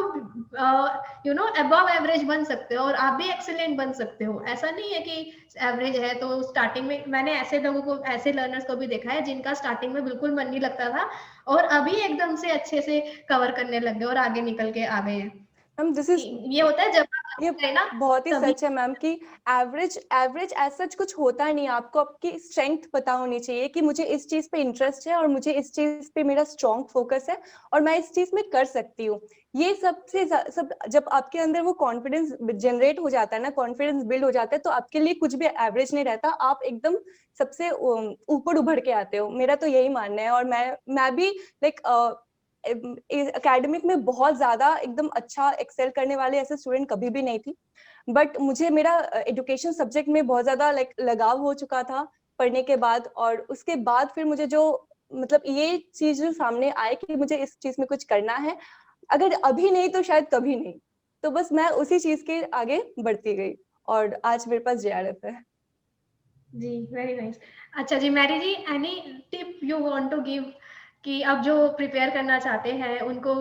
अबव एवरेज बन सकते हो और आप भी एक्सीलेंट बन सकते हो। ऐसा नहीं है कि एवरेज है तो स्टार्टिंग में, मैंने ऐसे लोगों को, ऐसे लर्नर्स को भी देखा है जिनका स्टार्टिंग में बिल्कुल मन नहीं लगता था और अभी एकदम से अच्छे से कवर करने लग गए और आगे निकल के आ गए हैं। मैम दिस इज, ये होता है जब आप ये गए ना बहुत ही तभी। सच है मैम कि एवरेज एवरेज एज सच कुछ होता नहीं। आपको आपकी स्ट्रेंथ पता होनी चाहिए कि मुझे इस चीज पे इंटरेस्ट है और मुझे इस चीज पे मेरा स्ट्रॉन्ग फोकस है और मैं इस चीज में कर सकती हूँ। ये सबसे सब जब आपके अंदर वो कॉन्फिडेंस जनरेट हो जाता है ना, कॉन्फिडेंस बिल्ड हो जाता है, तो आपके लिए कुछ भी एवरेज नहीं रहता। आप एकदम सबसे ऊपर उभर के आते हो, मेरा तो यही मानना है। और मैं भी लाइक एकेडमिक में बहुत ज्यादा एकदम अच्छा एक्सेल करने वाले ऐसे स्टूडेंट कभी भी नहीं थी, बट मुझे मेरा एजुकेशन सब्जेक्ट में बहुत ज्यादा लाइक लगाव हो चुका था पढ़ने के बाद। और उसके बाद फिर मुझे जो मतलब ये चीज जो सामने आए कि मुझे इस चीज में कुछ करना है, अगर अभी नहीं तो शायद कभी नहीं, तो बस मैं उसी चीज के आगे बढ़ती गई और आज मेरे पास जेआरएफ है। जी, वेरी नाइस। अच्छा जी, मैरी जी, any tip you want to give कि अब जो प्रिपेयर करना चाहते हैं उनको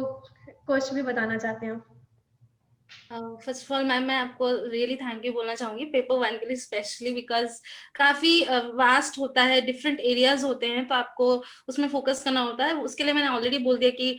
कुछ भी बताना चाहते हो? फर्स्ट ऑफ ऑल मैम, मैं आपको रियली थैंक यू बोलना चाहूंगी पेपर वन के लिए स्पेशली, बिकॉज काफी वास्ट होता है, डिफरेंट एरियाज होते हैं, तो आपको उसमें फोकस करना होता है। उसके लिए मैंने ऑलरेडी बोल दिया कि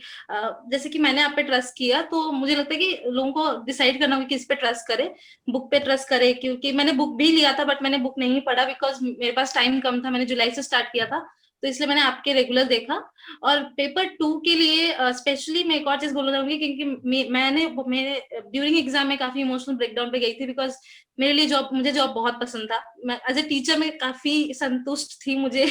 जैसे कि मैंने आप पे ट्रस्ट किया, तो मुझे लगता है कि लोगों को डिसाइड करना होगा कि किस पे ट्रस्ट करे, बुक पे ट्रस्ट करे। क्योंकि मैंने बुक भी लिया था बट मैंने बुक नहीं पढ़ा, बिकॉज मेरे पास टाइम कम था, मैंने जुलाई से स्टार्ट किया था, तो इसलिए मैंने आपके रेगुलर देखा। और पेपर 2 के लिए स्पेशली मैं एक और चीज बोलना चाहूंगी, क्योंकि मैंने मेरे ड्यूरिंग एग्जाम में काफी इमोशनल ब्रेकडाउन पे गई थी, बिकॉज मेरे लिए मुझे जॉब बहुत पसंद था। मैं एज ए टीचर में काफी संतुष्ट थी, मुझे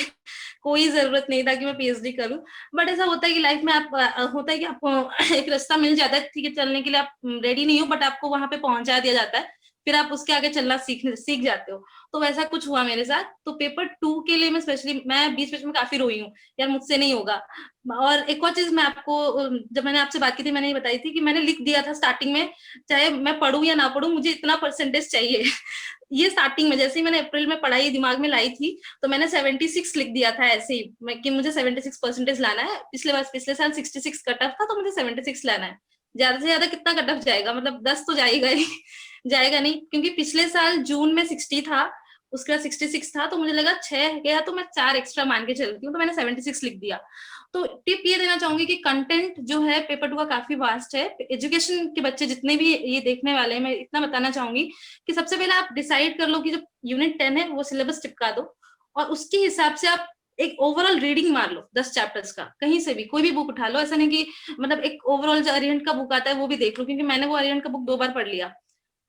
कोई जरूरत नहीं था कि मैं पीएचडी करूं। बट ऐसा होता है कि लाइफ में आप होता है कि आपको एक रास्ता मिल जाता है, ठीक है, चलने के लिए आप रेडी नहीं हो, बट आपको वहां पे पहुंचा दिया जाता है। फिर आप उसके आगे चलना सीख जाते हो। तो वैसा कुछ हुआ मेरे साथ। तो पेपर 2 के लिए मैं स्पेशली मैं बीच बीच में काफी रोई हूँ, यार मुझसे नहीं होगा। और एक और चीज मैं आपको, जब मैंने आपसे बात की थी मैंने ये बताई थी कि मैंने लिख दिया था स्टार्टिंग में, चाहे मैं पढ़ूं या ना पढ़ूं मुझे इतना परसेंटेज चाहिए। ये स्टार्टिंग में जैसे ही मैंने अप्रैल में पढ़ाई दिमाग में लाई थी, तो मैंने 76 लिख दिया था ऐसे ही कि मुझे 76% लाना है। पिछले साल 66 कट ऑफ था, तो मुझे 76 लाना है। ज्यादा से ज्यादा कितना कट ऑफ जाएगा, मतलब 10 तो जाएगा ही जाएगा नहीं, क्योंकि पिछले साल जून में 60 था, उसके बाद 66 था, तो मुझे लगा 6 गया तो मैं 4 एक्स्ट्रा मान के चलती हूँ, तो मैंने 76 लिख दिया। तो टिप ये देना चाहूंगी कि कंटेंट जो है पेपर 2 का काफी वास्ट है। एजुकेशन के बच्चे जितने भी ये देखने वाले हैं, मैं इतना बताना चाहूंगी कि सबसे पहले आप डिसाइड कर लो कि जो यूनिट 10 है वो सिलेबस चिपका दो, और उसके हिसाब से आप एक ओवरऑल रीडिंग मार लो 10 चैप्टर्स का, कहीं से भी कोई भी बुक उठा लो। ऐसा नहीं कि मतलब एक ओवरऑल जो अरिहंत का बुक आता है वो भी देख लो, क्योंकि मैंने वो अरिहंत का बुक 2 बार पढ़ लिया,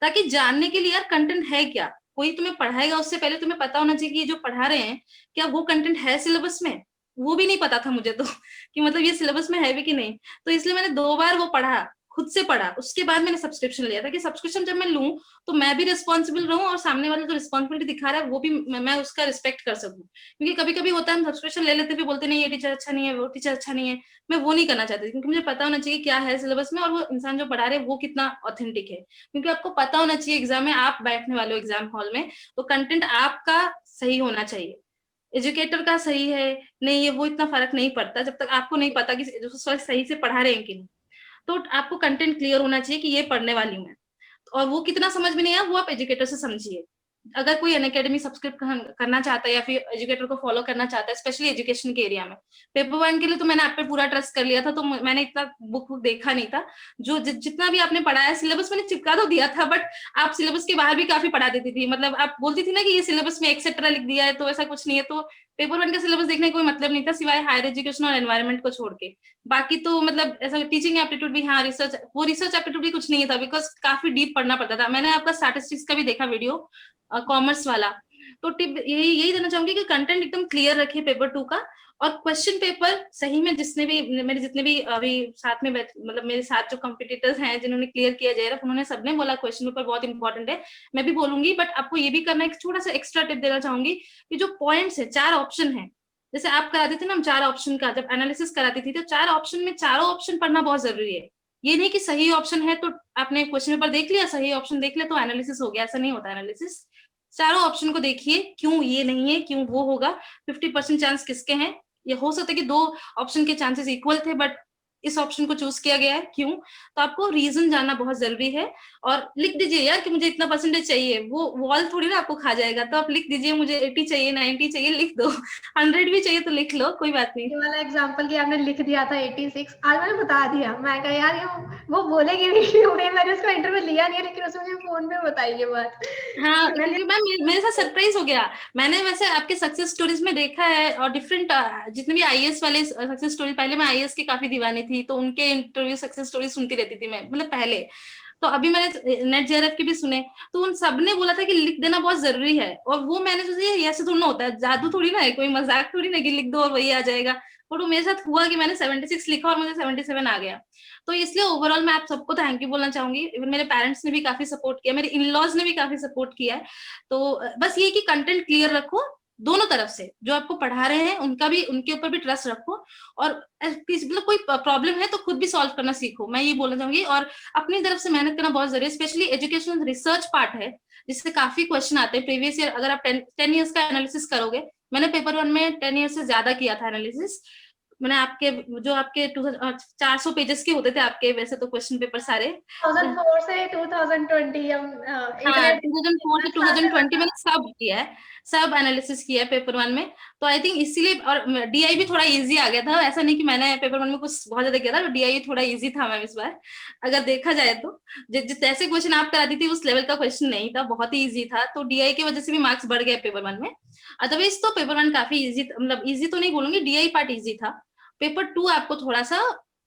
ताकि जानने के लिए यार कंटेंट है क्या। कोई तुम्हें पढ़ाएगा उससे पहले तुम्हें पता होना चाहिए कि ये जो पढ़ा रहे हैं क्या वो कंटेंट है सिलेबस में। वो भी नहीं पता था मुझे तो कि मतलब ये सिलेबस में है भी कि नहीं। तो इसलिए मैंने 2 बार वो पढ़ा, खुद से पढ़ा, उसके बाद मैंने सब्सक्रिप्शन लिया था कि सब्सक्रिप्शन जब मैं लूं तो मैं भी रिस्पॉन्सिबल रहूं, और सामने वाला जो रिस्पॉन्सिबिलिटी दिखा रहा है वो भी मैं उसका रिस्पेक्ट कर सकूं। क्योंकि कभी कभी होता है हम सब्सक्रिप्शन ले लेते, फिर बोलते नहीं ये टीचर अच्छा नहीं है, वो टीचर अच्छा नहीं है। मैं वो नहीं करना चाहती, क्योंकि मुझे पता होना चाहिए क्या है सिलेबस में, और वो इंसान जो पढ़ा रहे हैं वो कितना ऑथेंटिक है। क्योंकि आपको पता होना चाहिए एग्जाम में आप बैठने वाले हो एग्जाम हॉल में, तो कंटेंट आपका सही होना चाहिए। एजुकेटर का सही है नहीं है वो इतना फर्क नहीं पड़ता जब तक आपको नहीं पता कि सही से पढ़ा रहे हैं कि नहीं। तो आपको कंटेंट क्लियर होना चाहिए कि ये पढ़ने वाली हूँ मैं, और वो कितना समझ में नहीं आया वो आप एजुकेटर से समझिए। अगर कोई अनअकैडमी सब्सक्राइब करना चाहता है या फिर एजुकेटर को फॉलो करना चाहता है, स्पेशली एजुकेशन के एरिया में, पेपर 1 के लिए तो मैंने आप पे पूरा ट्रस्ट कर लिया था, तो मैंने इतना बुक देखा नहीं था। जो जितना भी आपने पढ़ाया सिलेबस मैंने चिपका तो दिया था, बट आप सिलेबस के बाहर भी काफी पढ़ा देती थी। मतलब आप बोलती थी ना कि ये सिलेबस में एक्सेट्रा लिख दिया है, तो ऐसा कुछ नहीं है। तो पेपर 1 का सिलेबस देखने का कोई मतलब नहीं था, सिवाय हायर एजुकेशन और एनवायरमेंट को छोड़ के। बाकी तो मतलब ऐसा टीचिंग एप्टीट्यूड भी, हाँ रिसर्च एप्टीट्यूड भी कुछ नहीं था, बिकॉज काफी डीप पढ़ना पड़ता था। मैंने आपका स्टैटिस्टिक्स का भी देखा वीडियो, कॉमर्स वाला। तो टिप यही देना चाहूंगी कि कंटेंट एकदम क्लियर रखिए पेपर 2 का। और क्वेश्चन पेपर सही में जितने भी अभी साथ में मतलब मेरे साथ जो कॉम्पिटिटर्स हैं जिन्होंने क्लियर किया JRF, उन्होंने सबने बोला क्वेश्चन पेपर बहुत इंपॉर्टेंट है। मैं भी बोलूंगी, बट आपको ये भी करना, एक छोटा सा एक्स्ट्रा टिप देना चाहूंगी कि जो पॉइंट्स है 4 ऑप्शन है, जैसे आप कराते थे ना, हम 4 ऑप्शन का जब एनालिसिस कराती थी, तो 4 ऑप्शन में चारों ऑप्शन पढ़ना बहुत जरूरी है। ये नहीं कि सही ऑप्शन है तो आपने क्वेश्चन पेपर देख लिया, सही ऑप्शन देख लिया तो एनालिसिस हो गया, ऐसा नहीं होता एनालिसिस। चारों ऑप्शन को देखिए, क्यों ये नहीं है, क्यों वो होगा, 50% चांस किसके हैं। ये हो सकता है कि 2 ऑप्शन के चांसेस इक्वल थे, बट इस ऑप्शन को चूज किया गया है, क्यों। तो आपको रीजन जानना बहुत जरूरी है। और लिख दीजिए यार कि मुझे इतना परसेंटेज चाहिए, वो वॉल थोड़ी ना आपको खा जाएगा। तो आप लिख दीजिए मुझे 80 चाहिए, 90 चाहिए, लिख दो। 100 भी चाहिए तो लिख लो, कोई बात नहीं। ये वाला एग्जांपल कि आपने लिख दिया था 86, आज मैंने बता दिया। मैं कहा यार ये वो बोलेगी भी क्यों नहीं, मैंने उसका इंटरव्यू लिया नहीं है, लेकिन उसने मुझे फोन पे बताई ये बात। हाँ, क्योंकि मैम मेरे साथ सरप्राइज हो गया। मैंने वैसे आपके सक्सेस स्टोरीज में देखा है, और डिफरेंट जितने भी आईएएस वाले सक्सेस स्टोरी, पहले मैं आईएएस की काफी दीवानी थी, तो उनके इंटरव्यू सक्सेस स्टोरी सुनती रहती थी मैं, मतलब पहले। तो अभी मैंने नेट JRF के भी सुने, तो उन सब ने बोला था कि लिख देना बहुत जरूरी है। और वो मैंने सोचा ये ऐसे थोड़ा ना होता है, जादू थोड़ी ना है, कोई मजाक थोड़ी ना कि लिख दो और वही आ जाएगा। और वो मेरे साथ हुआ कि मैंने 76 लिखा और मुझे 77 आ गया। तो इसलिए ओवरऑल मैं आप सबको थैंक यू बोलना चाहूंगी। इवन मेरे पेरेंट्स ने भी काफी सपोर्ट किया, मेरे इन-लॉज ने भी काफी सपोर्ट किया है। तो बस ये कि कंटेंट क्लियर रखो दोनों तरफ से, जो आपको पढ़ा रहे हैं उनका भी, उनके ऊपर भी ट्रस्ट रखो। और मतलब कोई प्रॉब्लम है तो खुद भी सॉल्व करना सीखो, मैं ये बोलना चाहूंगी। और अपनी तरफ से मेहनत करना बहुत जरूरी है, स्पेशली एजुकेशन रिसर्च पार्ट है जिससे काफी क्वेश्चन आते हैं प्रीवियस ईयर। अगर आप 10 ईयर्स का एनालिसिस करोगे, मैंने पेपर 1 में 10 ईयर से ज्यादा किया था एनालिसिस। मैंने आपके जो आपके 400 पेजेस के होते थे आपके, वैसे तो क्वेश्चन पेपर सारे 2004 से 2020 हम हाँ, इतने 2004 से 2020 मैंने सब किया है, सब एनालिसिस किया है पेपर 1 में। तो आई थिंक इसीलिए, और DI भी थोड़ा इजी आ गया था। ऐसा नहीं कि मैंने पेपर 1 में कुछ बहुत ज्यादा किया था, DI थोड़ा इजी था मैम इस बार, अगर देखा जाए तो। जिस ऐसे क्वेश्चन आप कराती थी उस लेवल का क्वेश्चन नहीं था, बहुत ही ईजी था। तो DI की वजह से भी मार्क्स बढ़ गए पेपर 1 में। अदरवाइज तो पेपर 1 काफी ईजी, मतलब ईजी तो नहीं बोलूंगी, DI पार्ट ईजी था। पेपर 2 आपको थोड़ा सा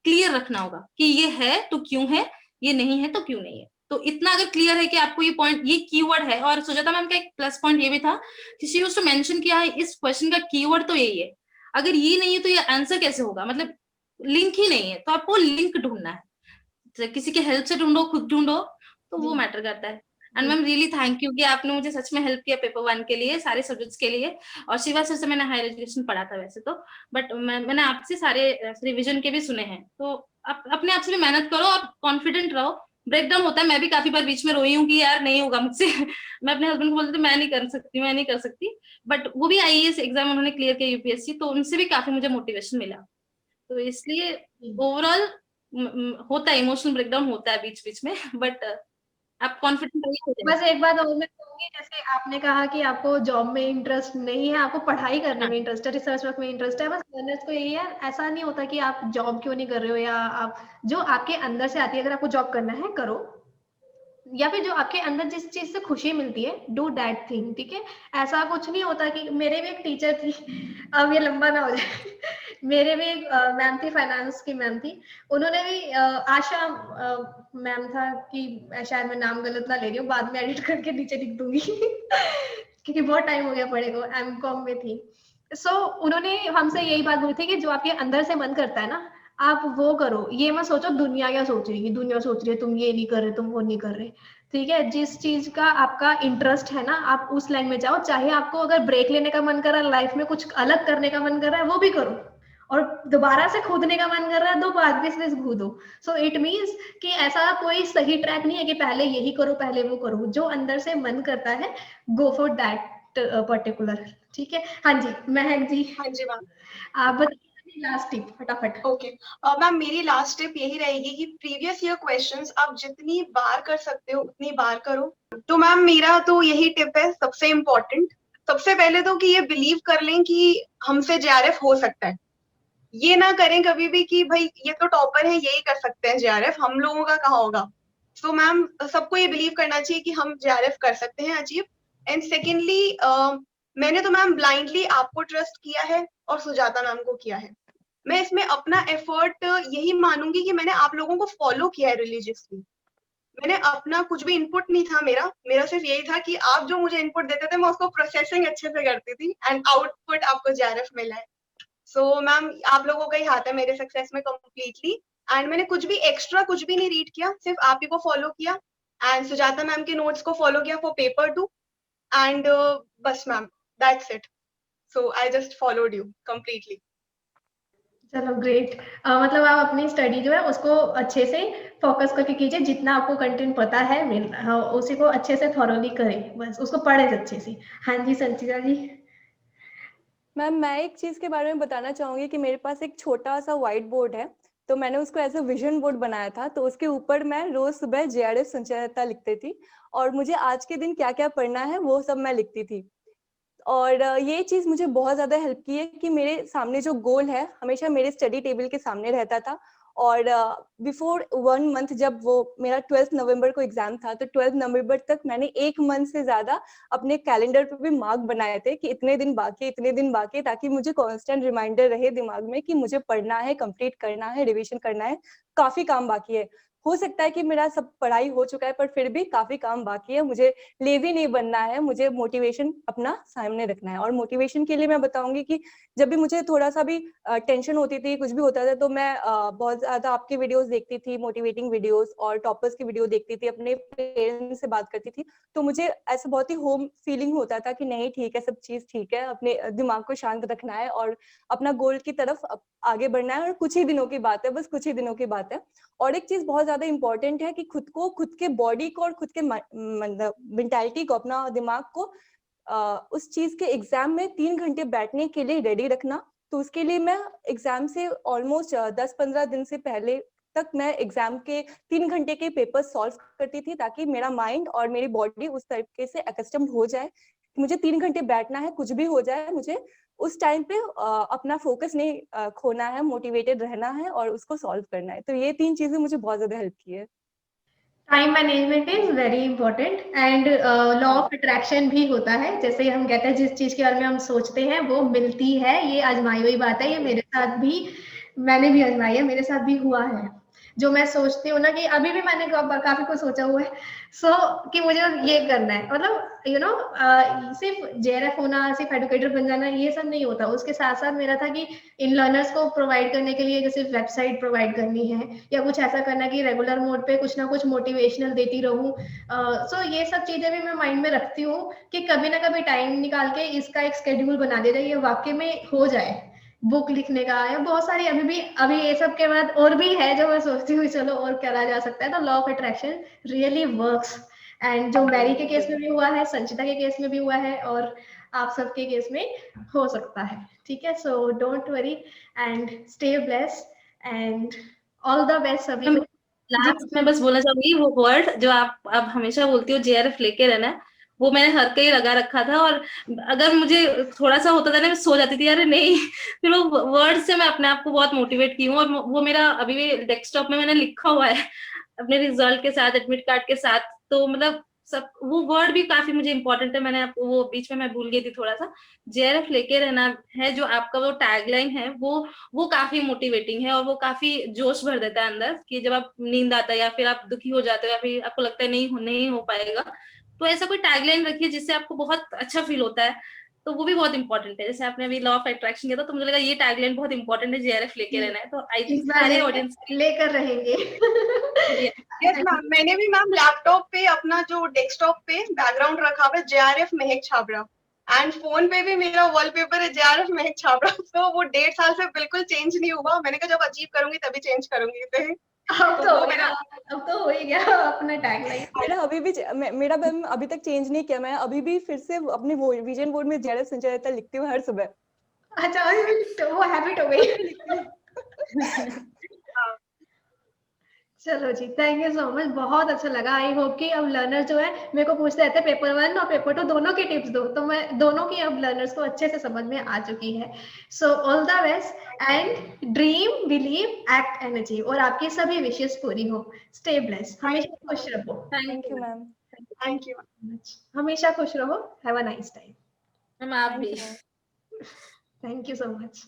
क्लियर रखना होगा कि ये है तो क्यों है, ये नहीं है तो क्यों नहीं है। तो इतना अगर क्लियर है कि आपको ये पॉइंट, ये कीवर्ड है। और सुजाता मैम का एक प्लस पॉइंट ये भी था कि शी यूज्ड टू मेंशन किया है इस क्वेश्चन का कीवर्ड तो यही है, अगर ये नहीं है तो ये आंसर कैसे होगा, मतलब लिंक ही नहीं है। तो आपको लिंक ढूंढना है, तो किसी के हेल्प से ढूंढो, खुद ढूंढो, तो वो मैटर करता है। And ma'am really thank you कि आपने मुझे सच में हेल्प किया पेपर 1 के लिए, सारे सब्जेक्ट्स के लिए। और शिवा सर से मैंने हायर एजुकेशन पढ़ा था वैसे तो, बट मैंने आपसे सारे रिविजन के भी सुने हैं। तो आप अपने आप से भी मेहनत करो, आप कॉन्फिडेंट रहो। ब्रेकडाउन होता है, मैं भी काफी बार बीच में रोई हूँ कि यार नहीं होगा मुझसे मैं अपने हस्बैंड को बोलती थी मैं नहीं कर सकती, मैं नहीं कर सकती, बट वो भी आईएएस एग्जाम उन्होंने क्लियर किया यूपीएससी, तो उनसे भी काफी मुझे मोटिवेशन मिला। तो इसलिए ओवरऑल होता है, इमोशनल ब्रेकडाउन होता है बीच बीच में, बट आप कॉन्फिडेंट रहिए, हो जाएगा। बस एक बात और मैं कहूंगी, जैसे आपने कहा कि आपको जॉब में इंटरेस्ट नहीं है, आपको पढ़ाई करने हाँ। में इंटरेस्ट है, रिसर्च वर्क में इंटरेस्ट है, बस कहने को यही है, ऐसा नहीं होता कि आप जॉब क्यों नहीं कर रहे हो, या आप जो आपके अंदर से आती है, अगर आपको जॉब करना है करो, या फिर जो आपके अंदर जिस चीज से खुशी मिलती है डू दैट थिंग, ठीक है। ऐसा कुछ नहीं होता कि मेरे भी एक टीचर थी, अब ये लंबा ना हो जाए मेरे भी एक मैम थी, फाइनेंस की मैम थी, उन्होंने भी आशा मैम था कि शायद मैं नाम गलत ना ले रही हूँ, बाद में एडिट करके नीचे लिख दूंगी क्योंकि बहुत टाइम हो गया पढ़े को, एमकॉम में थी। उन्होंने हमसे यही बात बोली थी कि जो आपके अंदर से मन करता है ना, आप वो करो, ये मत सोचो दुनिया क्या सोच रही है, दुनिया सोच रही है तुम ये नहीं कर रहे, तुम वो नहीं कर रहे, ठीक है। जिस चीज का आपका इंटरेस्ट है ना, आप उस लाइन में जाओ, चाहे आपको अगर ब्रेक लेने का मन कर रहा है, लाइफ में कुछ अलग करने का मन कर रहा है, वो भी करो, और दोबारा से कूदने का मन कर रहा है, 2 बार से कूदो। सो इट मीन्स कि ऐसा कोई सही ट्रैक नहीं है कि पहले यही करो पहले वो करो, जो अंदर से मन करता है गो फॉर दैट पर्टिकुलर, ठीक है। हाँ जी महक जी, हाँ जी मैम। आप बताइए लास्ट टिप फटाफट। ओके मैम, मेरी लास्ट टिप यही रहेगी कि प्रीवियस ईयर क्वेश्चंस आप जितनी बार कर सकते हो उतनी बार करो। तो मैम मेरा तो यही टिप है, सबसे इम्पोर्टेंट, सबसे पहले तो कि ये बिलीव कर लें कि हमसे जेआरएफ हो सकता है। ये ना करें कभी भी कि भाई ये तो टॉपर है यही कर सकते हैं जेआरएफ, हम लोगों का कहाँ होगा। तो मैम सबको ये बिलीव करना चाहिए कि हम जेआरएफ कर सकते हैं अचीव। एंड सेकेंडली मैंने तो मैम ब्लाइंडली आपको ट्रस्ट किया है और सुजाता मैम को किया है। मैं इसमें अपना एफर्ट यही मानूंगी कि मैंने आप लोगों को फॉलो किया है रिलीजियसली। मैंने अपना कुछ भी इनपुट नहीं था, मेरा सिर्फ यही था कि आप जो मुझे इनपुट देते थे मैं उसको प्रोसेसिंग अच्छे से करती थी, एंड आउटपुट आपको जेआरएफ मिला है। सो मैम आप लोगों का ही हाथ है मेरे सक्सेस में कम्प्लीटली। एंड मैंने कुछ भी एक्स्ट्रा कुछ भी नहीं रीड किया, सिर्फ आप ही को फॉलो किया एंड सुजाता मैम के नोट्स को फॉलो किया फॉर पेपर 2 एंड बस ma'am that's it. So I just followed you completely. चलो ग्रेट, मतलब आप अपनी स्टडी जो है उसको अच्छे से फोकस करके कीजिए, जितना आपको कंटेंट पता है उसी को अच्छे से थॉरोली करें, बस उसको पढ़े अच्छे से। हाँ जी संचिता जी। मैम मैं एक चीज के बारे में बताना चाहूंगी कि मेरे पास एक छोटा सा व्हाइट बोर्ड है, तो मैंने उसको एज अ विजन बोर्ड बनाया था। तो उसके ऊपर मैं रोज सुबह जेआरएफ संचयता लिखती थी, और मुझे आज के दिन क्या क्या पढ़ना है वो सब मैं लिखती थी। और ये चीज मुझे बहुत ज्यादा हेल्प की है कि मेरे सामने जो गोल है हमेशा मेरे स्टडी टेबल के सामने रहता था। और बिफोर 1 मंथ जब वो मेरा 12 नवंबर को एग्जाम था, तो 12 नवंबर तक मैंने 1 मंथ से ज्यादा अपने कैलेंडर पे भी मार्क बनाए थे कि इतने दिन बाकी, इतने दिन बाकी, ताकि मुझे कांस्टेंट रिमाइंडर रहे दिमाग में कि मुझे पढ़ना है, कंप्लीट करना है, रिवीजन करना है, काफी काम बाकी है। हो सकता है कि मेरा सब पढ़ाई हो चुका है, पर फिर भी काफी काम बाकी है। मुझे लेजी नहीं बनना है, मुझे मोटिवेशन अपना सामने रखना है। और मोटिवेशन के लिए मैं बताऊंगी कि जब भी मुझे थोड़ा सा भी टेंशन होती थी, कुछ भी होता था, तो मैं बहुत ज्यादा आपकी वीडियोस देखती थी, मोटिवेटिंग वीडियोस और टॉपर्स की वीडियो देखती थी, अपने पेरेंट्स से बात करती थी। तो मुझे ऐसा बहुत ही होम फीलिंग होता था कि नहीं ठीक है, सब चीज ठीक है, अपने दिमाग को शांत रखना है और अपना गोल की तरफ आगे बढ़ना है। और कुछ ही दिनों की बात है, बस कुछ ही दिनों की बात है। और एक चीज बहुत ज्यादा इंपॉर्टेंट है कि खुद को, खुद के बॉडी को और खुद के मेंटालिटी को, अपना दिमाग को उस चीज के एग्जाम में 3 घंटे बैठने के लिए रेडी रखना। तो उसके लिए मैं एग्जाम से ऑलमोस्ट 10-15 दिन से पहले तक मैं एग्जाम के 3 घंटे के पेपर सॉल्व करती थी, ताकि मेरा माइंड और मेरी बॉडी उस तरीके से अकस्टम्ड हो जाए कि मुझे 3 घंटे बैठना है, कुछ भी हो जाए, मुझे उस टाइम पे अपना फोकस नहीं खोना है, मोटिवेटेड रहना है और उसको सॉल्व करना है। तो ये 3 चीजें मुझे बहुत ज्यादा हेल्प की है। Time management is very important, and law of attraction भी होता है, जैसे हम कहते हैं जिस चीज के बारे में हम सोचते हैं वो मिलती है, ये आजमाई हुई बात है, ये मेरे साथ भी, मैंने भी आजमाई है, मेरे साथ भी हुआ है। जो मैं सोचती हूँ ना कि अभी भी मैंने काफी कुछ सोचा हुआ है, कि मुझे ये करना है, मतलब यू नो सिर्फ जेआरएफ होना, सिर्फ एडुकेटर बन जाना, ये सब नहीं होता। उसके साथ साथ मेरा था कि इन लर्नर्स को प्रोवाइड करने के लिए जैसे वेबसाइट प्रोवाइड करनी है या कुछ ऐसा करना कि रेगुलर मोड पे कुछ ना कुछ मोटिवेशनल देती रहूं। सो ये सब चीजें भी मैं माइंड में रखती हूँ कि कभी ना कभी टाइम निकाल के इसका एक शेड्यूल बना दे जाए, ये वाकई में हो जाए, बुक लिखने का या बहुत सारी अभी ये सब के बाद और भी है जो मैं सोचती हूँ चलो और करा जा सकता है। तो law of attraction really works, and जो मैरी के केस में भी हुआ है, संचिता के केस में भी हुआ है, और आप सबके केस में हो सकता है। ठीक है, so don't worry and stay blessed and all the best सभी को। लास्ट में बस बोलना चाहूंगी, वो वर्ड जो आप हमेशा बोलती हो जेआरएफ लेके रहना, वो मैंने हर कहीं लगा रखा था। और अगर मुझे थोड़ा सा होता था ना, मैं सो जाती थी, अरे नहीं, फिर वो वर्ड से मैं अपने आप को बहुत मोटिवेट की हूँ। और वो मेरा अभी भी डेस्कटॉप में मैंने लिखा हुआ है अपने रिजल्ट के साथ, एडमिट कार्ड के साथ। तो मतलब सब वो वर्ड भी काफी मुझे इंपॉर्टेंट है। मैंने आपको वो बीच में मैं भूल गई थी थोड़ा सा, जेआरएफ लेके रहना है जो आपका वो टैगलाइन है, वो काफी मोटिवेटिंग है और वो काफी जोश भर देता है अंदर कि जब आप नींद आता है या फिर आप दुखी हो जाते हो या फिर आपको लगता है नहीं हो पाएगा, तो ऐसा कोई टैगलाइन रखिए जिससे आपको बहुत अच्छा फील होता है। तो वो भी बहुत इंपॉर्टेंट है। जैसे आपने अभी लॉ ऑफ अट्रैक्शन किया था, तो मुझे लगा ये टैगलाइन बहुत इंपॉर्टेंट है, जेआरएफ लेके रहना है। तो आई थिंक सारे ऑडियंस लेकर रहेंगे। यस मैम, मैंने भी मैम लैपटॉप पे अपना जो डेस्कटॉप पे बैकग्राउंड रखा हुआ है JRF Mahak Chhabra, and phone पे भी मेरा वॉलपेपर है जेआरएफ महक छाबड़ा। तो वो 1.5 साल से बिल्कुल चेंज नहीं हुआ। मैंने कहा जब अचीव करूंगी तभी चेंज करूंगी इसे। अब तो हो ही गया अपना टैगलाइन। मेरा अभी भी मेरा मैम अभी तक चेंज नहीं किया। मैं अभी भी फिर से अपने विजन बोर्ड में जेआरएफ संचय रहता लिखती हूँ हर सुबह। अच्छा, अभी भी लिखते हो? वो हैबिट हो गई। चलो जी, थैंक यू सो मच, बहुत अच्छा लगा। आई होप कि अब लर्नर जो है मेरे को पूछते रहते पेपर 1 और पेपर 2 दोनों की टिप्स दो, तो मैं दोनों की अब लर्नर्स को अच्छे से समझ में आ चुकी है। So all the best and dream, believe, act and achieve, और आपकी सभी विशेष पूरी हो। स्टे ब्लेस्ड, हमेशा खुश रहो। Thank you ma'am. Thank you. हमेशा खुश रहो। Have a nice time. Ma'am आप भी। Thank you so much.